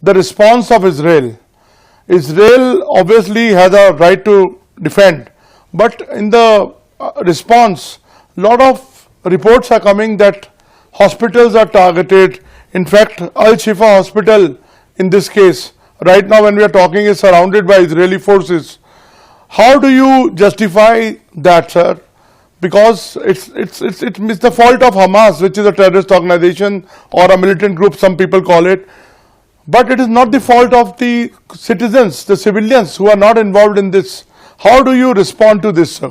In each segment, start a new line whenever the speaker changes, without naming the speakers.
the response of Israel. Israel obviously has a right to defend, but in the response, a lot of reports are coming that hospitals are targeted. In fact, Al-Shifa hospital in this case, right now when we are talking, is surrounded by Israeli forces. How do you justify that, sir? Because it's the fault of Hamas, which is a terrorist organization or a militant group, some people call it. But it is not the fault of the citizens, the civilians who are not involved in this. How do you respond to this, sir?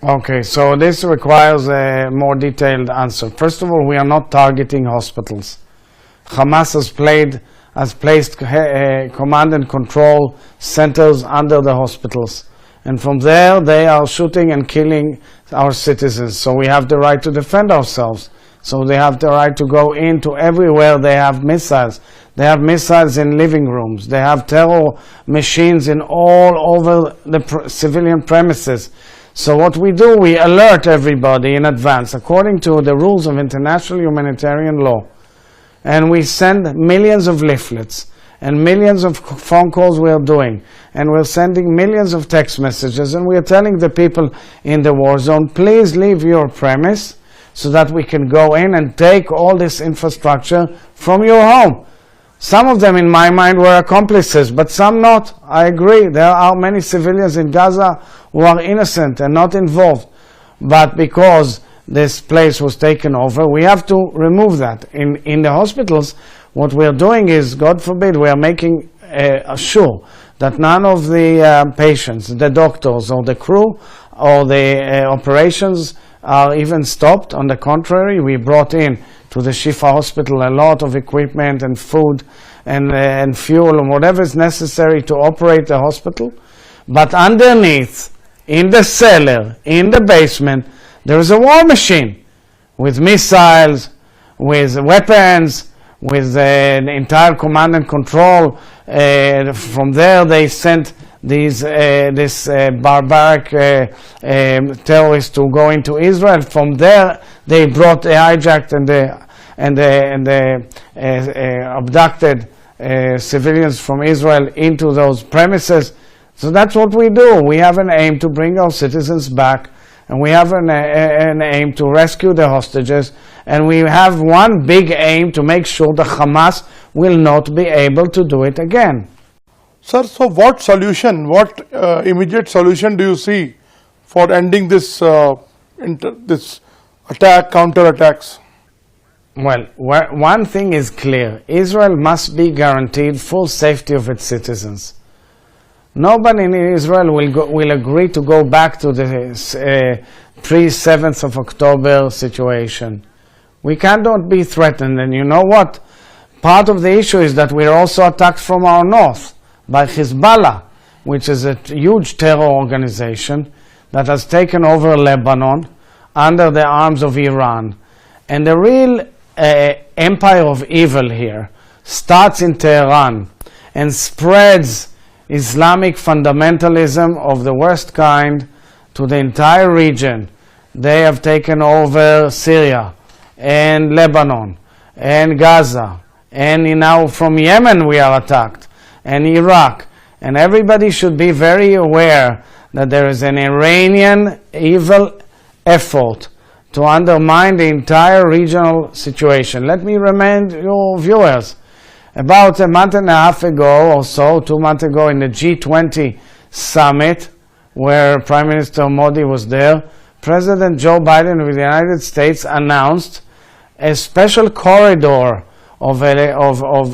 Okay, so this requires a more detailed answer. First of all, we are not targeting hospitals. Hamas has placed command and control centers under the hospitals. And from there, they are shooting and killing our citizens. So we have the right to defend ourselves. So they have the right to go into everywhere they have missiles. They have missiles in living rooms. They have terror machines in all over the civilian premises. So what we do, we alert everybody in advance according to the rules of international humanitarian law. And we send millions of leaflets and millions of phone calls we are doing. And we're sending millions of text messages. And we are telling the people in the war zone, please leave your premise so that we can go in and take all this infrastructure from your home. Some of them, in my mind, were accomplices, but some not. I agree. There are many civilians in Gaza who are innocent and not involved. But because this place was taken over, we have to remove that. In the hospitals, what we are doing is, God forbid, we are making sure that none of the patients, the doctors or the crew or the operations are even stopped. On the contrary, we brought in to the Shifa hospital a lot of equipment and food and fuel and whatever is necessary to operate the hospital. But underneath, in the cellar, in the basement, there is a war machine with missiles, with weapons, with an entire command and control. From there they sent this barbaric terrorists to go into Israel. From there they brought the hijacked and abducted civilians from Israel into those premises. So that's what we do. We have an aim to bring our citizens back, and we have an aim to rescue the hostages, and we have one big aim to make sure the Hamas will not be able to do it again.
Sir, so what solution, what immediate solution do you see for ending this this attack, counter-attacks?
Well, one thing is clear. Israel must be guaranteed full safety of its citizens. Nobody in Israel will agree to go back to the pre-7th of October situation. We cannot be threatened, and you know what? Part of the issue is that we are also attacked from our north by Hezbollah, which is a huge terror organization that has taken over Lebanon under the arms of Iran. And the real empire of evil here starts in Tehran and spreads Islamic fundamentalism of the worst kind to the entire region. They have taken over Syria and Lebanon and Gaza, and now from Yemen we are attacked, and Iraq. And everybody should be very aware that there is an Iranian evil effort to undermine the entire regional situation. Let me remind your viewers, about a month and a half ago or so, 2 months ago, in the G20 summit, where Prime Minister Modi was there, President Joe Biden of the United States announced a special corridor of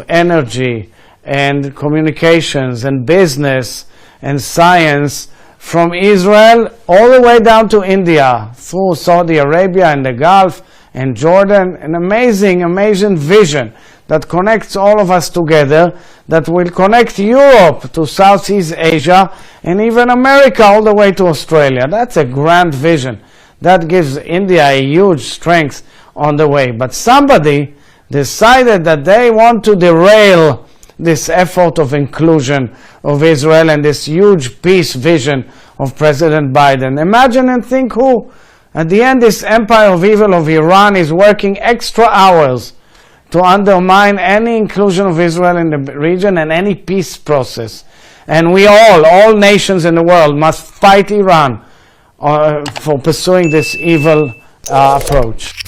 energy and communications and business and science from Israel all the way down to India, through Saudi Arabia and the Gulf and Jordan. An amazing vision that connects all of us together, that will connect Europe to Southeast Asia and even America all the way to Australia. That's a grand vision. That gives India a huge strength on the way. But somebody decided that they want to derail this effort of inclusion of Israel and this huge peace vision of President Biden. Imagine and think who. At the end, this empire of evil of Iran is working extra hours to undermine any inclusion of Israel in the region and any peace process. And we all nations in the world must fight Iran for pursuing this evil approach.